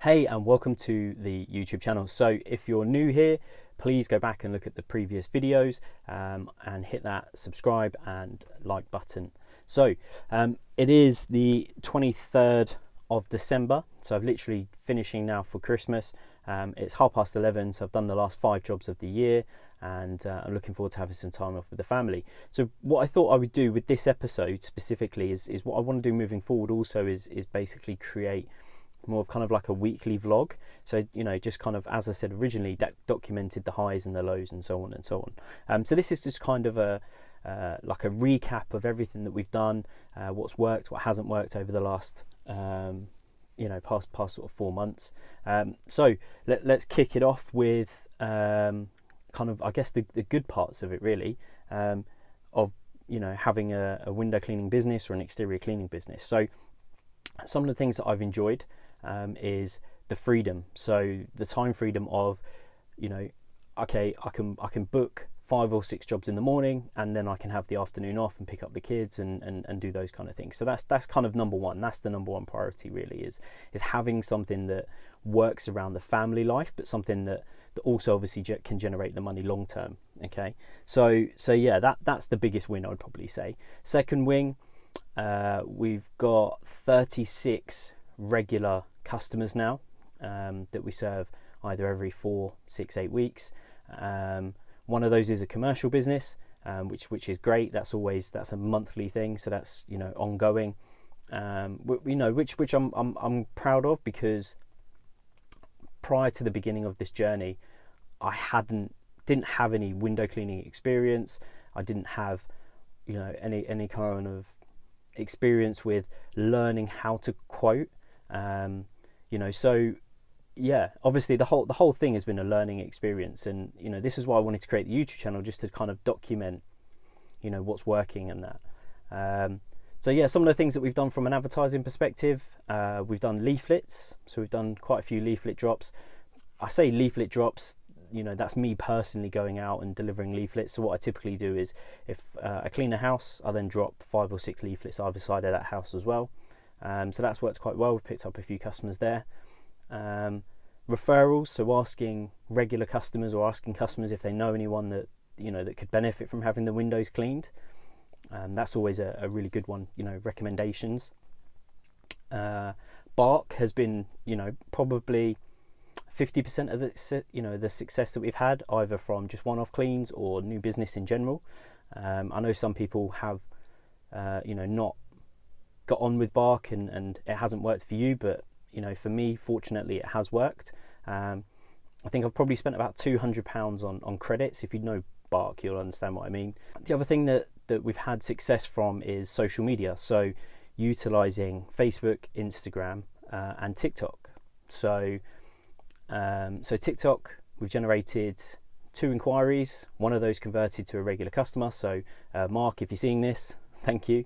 Hey, and welcome to the YouTube channel. So if you're new here, please go back and look at the previous videos and hit that subscribe and like button. So it is the 23rd of December, so I'm literally finishing now for Christmas. It's 11:30, so I've done the last 5 jobs of the year, and I'm looking forward to having some time off with the family. So what I thought I would do with this episode specifically is what I want to do moving forward also is basically create more of kind of like a weekly vlog. So, you know, just kind of, as I said originally, documented the highs and the lows and so on and so on. So this is just kind of a like a recap of everything that we've done, what's worked, what hasn't worked over the last past sort of 4 months. So let's kick it off with kind of, I guess, the good parts of it really, of, you know, having a window cleaning business or an exterior cleaning business. So some of the things that I've enjoyed is the freedom. So the time freedom of, you know, okay, I can book 5 or 6 jobs in the morning, and then I can have the afternoon off and pick up the kids and do those kind of things. So that's kind of number one. That's the number one priority really, is having something that works around the family life, but something that also obviously can generate the money long term. Okay, so yeah, that's the biggest win, I would probably say. Second win, we've got 36 regular customers now that we serve either every 4, 6, 8 weeks. One of those is a commercial business, which is great. That's a monthly thing, so that's, you know, ongoing. Which I'm proud of, because prior to the beginning of this journey, I didn't have any window cleaning experience. I didn't have, you know, any kind of experience with learning how to quote. So yeah, obviously the whole thing has been a learning experience, and, you know, this is why I wanted to create the YouTube channel, just to kind of document, you know, what's working and that. So yeah, some of the things that we've done from an advertising perspective, we've done leaflets. So we've done quite a few leaflet drops. I say leaflet drops, you know, that's me personally going out and delivering leaflets. So what I typically do is, if I clean a house, I then drop 5 or 6 leaflets either side of that house as well. So that's worked quite well. We've picked up a few customers there. Referrals, so asking regular customers or asking customers if they know anyone that, you know, that could benefit from having the windows cleaned. That's always a really good one, you know, recommendations. Bark has been, you know, probably 50% of the success that we've had, either from just one-off cleans or new business in general. I know some people have not got on with Bark and it hasn't worked for you, but, you know, for me, fortunately, it has worked. I think I've probably spent about £200 on credits. If you know Bark, you'll understand what I mean. The other thing that we've had success from is social media, so utilizing Facebook, Instagram, and TikTok. So TikTok, we've generated 2 inquiries. One of those converted to a regular customer. So Mark, if you're seeing this, thank you.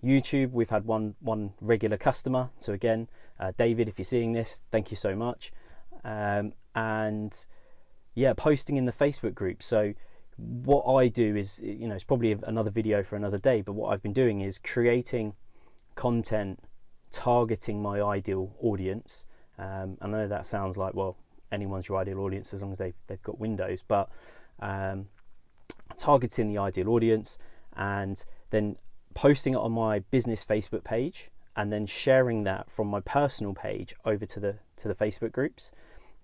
YouTube, we've had one regular customer. So again, David, if you're seeing this, thank you so much. And yeah, posting in the Facebook group. So what I do is, you know, it's probably another video for another day, but what I've been doing is creating content targeting my ideal audience. I know that sounds like, well, anyone's your ideal audience as long as they've got windows, but targeting the ideal audience and then posting it on my business Facebook page, and then sharing that from my personal page over to the Facebook groups.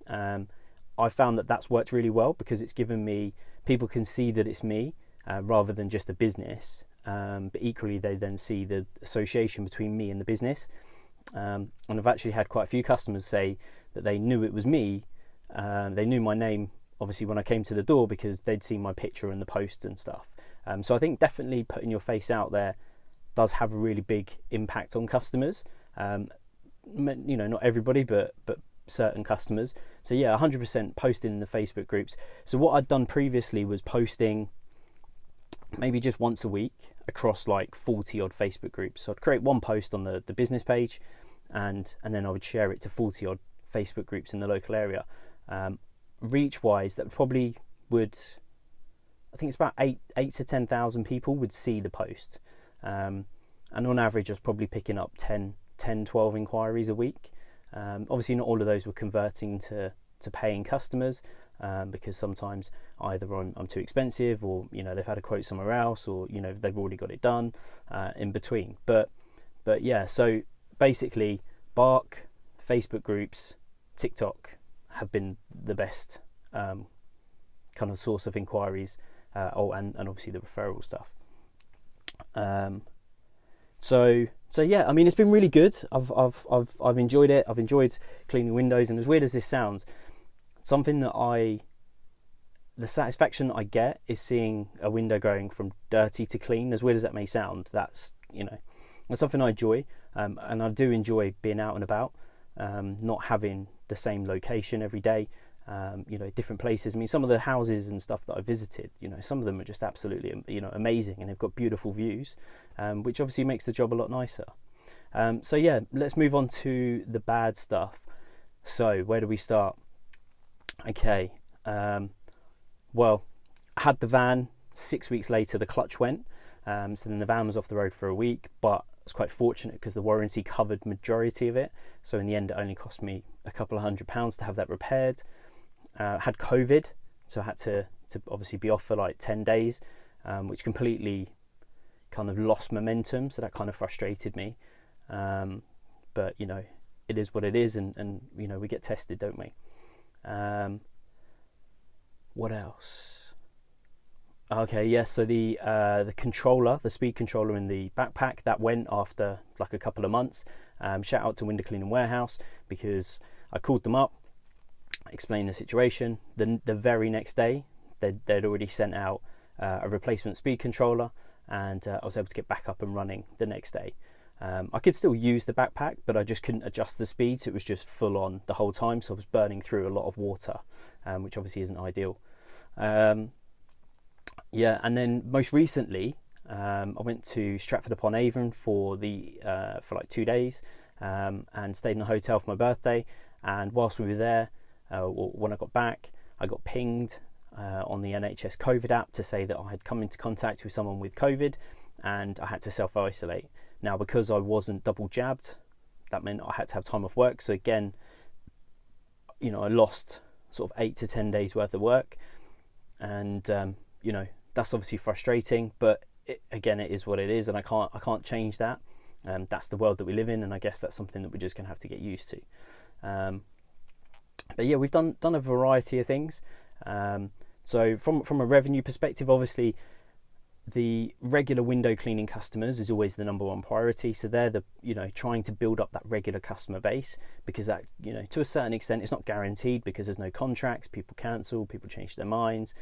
I found that that's worked really well, because it's given me, people can see that it's me rather than just a business, but equally they then see the association between me and the business. And I've actually had quite a few customers say that they knew it was me. They knew my name obviously when I came to the door, because they'd seen my picture in the post and stuff. So I think definitely putting your face out there does have a really big impact on customers. You know, not everybody, but certain customers. So yeah, 100% posting in the Facebook groups. So what I'd done previously was posting maybe just once a week across like 40 odd Facebook groups. So I'd create one post on the business page, and then I would share it to 40 odd Facebook groups in the local area. Reach wise, that probably would, I think it's about 8 to 10,000 people would see the post. And on average, I was probably picking up 10, 12 inquiries a week. Obviously not all of those were converting to paying customers, because sometimes either I'm too expensive, or they've had a quote somewhere else, or they've already got it done, in between. But yeah, so basically Bark, Facebook groups, TikTok have been the best kind of source of inquiries, and obviously the referral stuff. So yeah, I mean, it's been really good. I've enjoyed it. I've enjoyed cleaning windows, and as weird as this sounds, something that the satisfaction I get is seeing a window going from dirty to clean. As weird as that may sound, that's something I enjoy, and I do enjoy being out and about, not having the same location every day. Different places. I mean, some of the houses and stuff that I visited, some of them are just absolutely, amazing, and they've got beautiful views, which obviously makes the job a lot nicer. So yeah, let's move on to the bad stuff. So where do we start? Okay. Well, I had the van. 6 weeks later, the clutch went. So then the van was off the road for a week, but I was quite fortunate because the warranty covered majority of it. So in the end, it only cost me a couple of £100 to have that repaired. Had COVID, so I had to obviously be off for like 10 days, which completely kind of lost momentum. So that kind of frustrated me. But it is what it is, and we get tested, don't we? What else? Okay, yeah. So the controller, the speed controller in the backpack, that went after like a couple of months. Shout out to Window Cleaning Warehouse, because I called them up, explained the situation. The very next day, they'd already sent out a replacement speed controller, and I was able to get back up and running the next day. I could still use the backpack, but I just couldn't adjust the speed, so it was just full on the whole time. So I was burning through a lot of water, which obviously isn't ideal. Yeah, and then most recently, I went to Stratford upon Avon for like 2 days, and stayed in a hotel for my birthday. And whilst we were there, when I got back, I got pinged on the NHS COVID app to say that I had come into contact with someone with COVID, and I had to self-isolate. Now, because I wasn't double jabbed, that meant I had to have time off work. So again, I lost sort of 8 to 10 days worth of work, and that's obviously frustrating. But it is what it is, and I can't change that. That's the world that we live in, and I guess that's something that we're just gonna have to get used to. But yeah, we've done a variety of things. So from a revenue perspective, obviously, the regular window cleaning customers is always the number one priority. So they're trying to build up that regular customer base, because that, to a certain extent, it's not guaranteed, because there's no contracts. People cancel, people change their minds.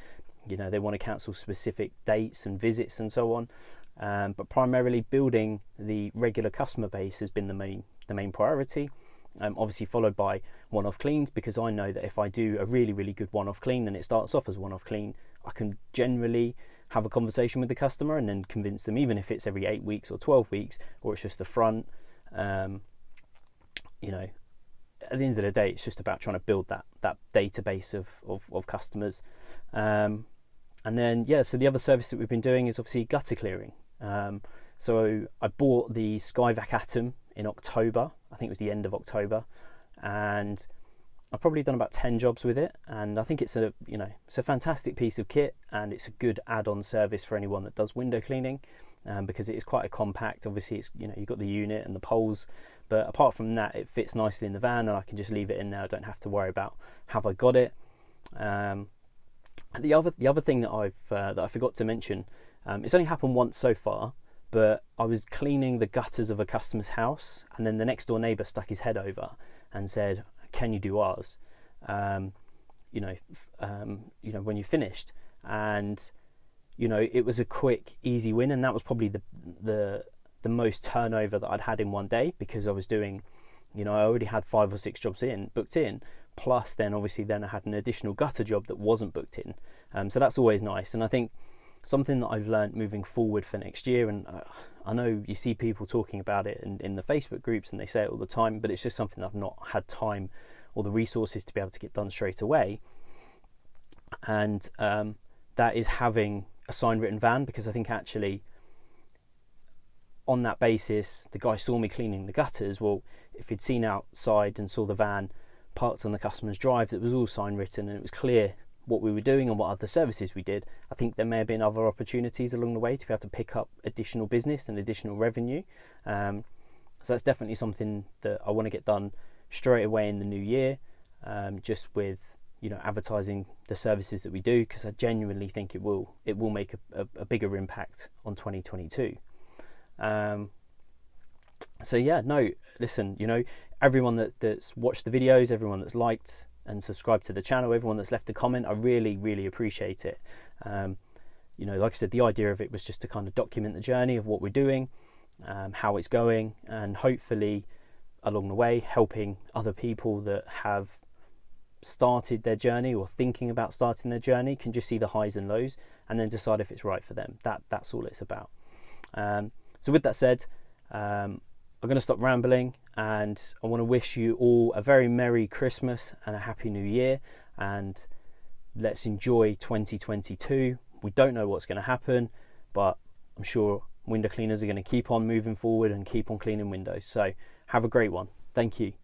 They want to cancel specific dates and visits and so on. But primarily building the regular customer base has been the main priority. Obviously followed by one-off cleans, because I know that if I do a really, really good one-off clean, and it starts off as a one-off clean, I can generally have a conversation with the customer and then convince them, even if it's every 8 weeks or 12 weeks, or it's just the front. At the end of the day, it's just about trying to build that database of customers. And then, yeah, so the other service that we've been doing is obviously gutter clearing. So I bought the Skyvac Atom in October. I think it was the end of October, and I've probably done about 10 jobs with it, and I think it's a fantastic piece of kit, and it's a good add-on service for anyone that does window cleaning, because it is quite a compact. Obviously, it's you've got the unit and the poles, but apart from that, it fits nicely in the van, and I can just leave it in there. I don't have to worry about have I got it. The other thing that I forgot to mention, it's only happened once so far, but I was cleaning the gutters of a customer's house, and then the next door neighbour stuck his head over and said, "Can you do ours? When you finished." And it was a quick, easy win, and that was probably the most turnover that I'd had in one day, because I was doing, I already had 5 or 6 jobs booked in, plus then I had an additional gutter job that wasn't booked in. So that's always nice, and I think something that I've learned moving forward for next year, and I know you see people talking about it in the Facebook groups, and they say it all the time, but it's just something that I've not had time or the resources to be able to get done straight away. And that is having a signed written van, because I think actually on that basis, the guy saw me cleaning the gutters. Well, if he'd seen outside and saw the van parked on the customer's drive, that was all sign written and it was clear what we were doing and what other services we did, I think there may have been other opportunities along the way to be able to pick up additional business and additional revenue. So that's definitely something that I want to get done straight away in the new year, just with, you know, advertising the services that we do, because I genuinely think it will make a bigger impact on 2022. So yeah, no, listen, you know, everyone that's watched the videos, everyone that's liked and subscribed to the channel, everyone that's left a comment, I really appreciate it. You know, like I said, the idea of it was just to kind of document the journey of what we're doing, how it's going, and hopefully along the way helping other people that have started their journey or thinking about starting their journey can just see the highs and lows and then decide if it's right for them. That's all it's about. So with that said, I'm going to stop rambling, and I want to wish you all a very Merry Christmas and a Happy New Year, and let's enjoy 2022. We don't know what's going to happen, but I'm sure window cleaners are going to keep on moving forward and keep on cleaning windows. So have a great one. Thank you.